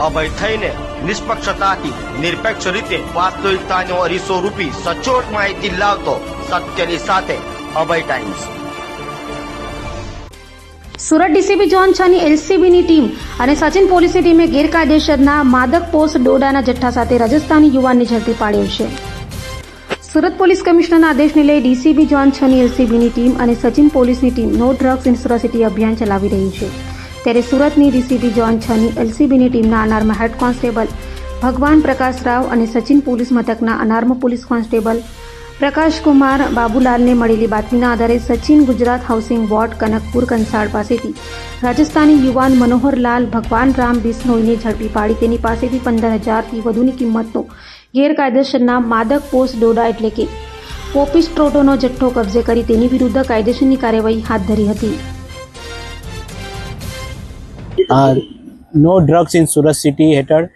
અભય થઈને નિષ્પક્ષતાથી નિરપેક્ષ રીતે વાસ્તવિકતાનો અરીસો રૂપી સચોટ માહિતી લાવતો સત્યની સાથે અભય ટાઈમ્સ। સુરત ડીસીબી ઝોન 6 ની એલસીબીની ટીમ અને સચિન પોલીસની ટીમે ગેરકાયદેસરના માદક પોસ્ટ ડોડાના જથ્થા સાથે રાજસ્થાની યુવાનને ઝડપી પાડ્યો છે। સુરત પોલીસ કમિશનરના આદેશને લઈ ડીસીબી ઝોન 6 ની એલસીબીની ટીમ અને સચિન પોલીસની team no drugs in Surat city અભિયાન ચલાવી રહી છે। ત્યારે સુરતની ડીસીબી ઝોન 6 ની એલસીબીની ટીમના અનાર્મ હેડ કોન્સ્ટેબલ ભગવાન પ્રકાશ રાવ અને સચિન પોલીસ મથકના અનાર્મ પોલીસ કોન્સ્ટેબલ પ્રકાશ કુમાર બાબુલાલને મળેલી બાતમીના આધારે સચિન ગુજરાત હાઉસિંગ બોર્ડ કનકપુર કંસાળ પાસેથી રાજસ્થાની યુવાન મનોહરલાલ ભગવાન રામ બિશ્નોઈને ઝડપી પાડી તેની પાસેથી 15,000થી વધુની કિંમતનો ગેરકાયદેસરના માદક પોસ્ટ ડોડા એટલે કે પોપીસ્ટ્રોટોનો જથ્થો કબજે કરી તેની વિરુદ્ધ કાયદેસરની કાર્યવાહી હાથ ધરી હતી। No drugs in Surat city હેઠળ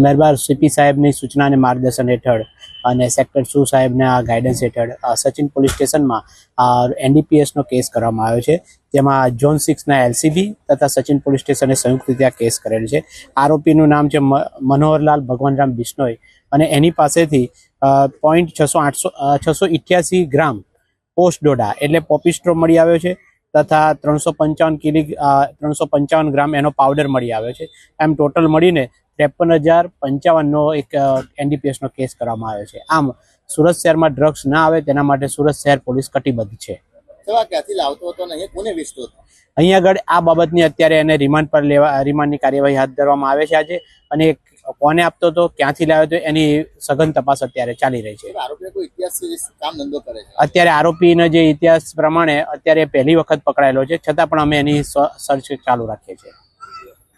મહેરબાન સીપી સાહેબની સૂચના અને માર્ગદર્શન હેઠળ અને સેક્ટર 2 સાહેબના ગાઈડન્સ હેઠળ સચિન પોલીસ સ્ટેશનમાં એનડીપીએસનો કેસ કરવામાં આવ્યો છે, જેમાં ઝોન 6ના એલસીબી તથા સચિન પોલીસ સ્ટેશને સંયુક્ત રીતે આ કેસ કરેલ છે। આરોપીનું નામ છે મનોહરલાલ ભગવાનરામ બિશ્નોઈ અને એની પાસેથી 688 ગ્રામ પોસ્ટ ડોડા એટલે પોપીસ્ટ્રો મળી આવ્યો છે તથા 355 ગ્રામ એનો પાવડર મળી આવ્યો છે। એમ ટોટલ મળીને 53,055નો એક એનડીપીએસનો કેસ કરવામાં આવ્યો છે। આમ સુરત શહેરમાં ડ્રગ્સ ના આવે તેના માટે સુરત શહેર પોલીસ કટિબદ્ધ છે। અહીંયા આગળ આ બાબતની અત્યારે એને રિમાન્ડની કાર્યવાહી હાથ ધરવામાં આવે છે આજે, અને કોને આપતો હતો, ક્યાંથી લાવ્યો હતો, એની સઘન તપાસ અત્યારે ચાલી રહી છે। અત્યારે આરોપીનો જે ઇતિહાસ પ્રમાણે અત્યારે પહેલી વખત પકડાયેલો છે, છતાં પણ અમે એની સર્ચ ચાલુ રાખીએ છીએ।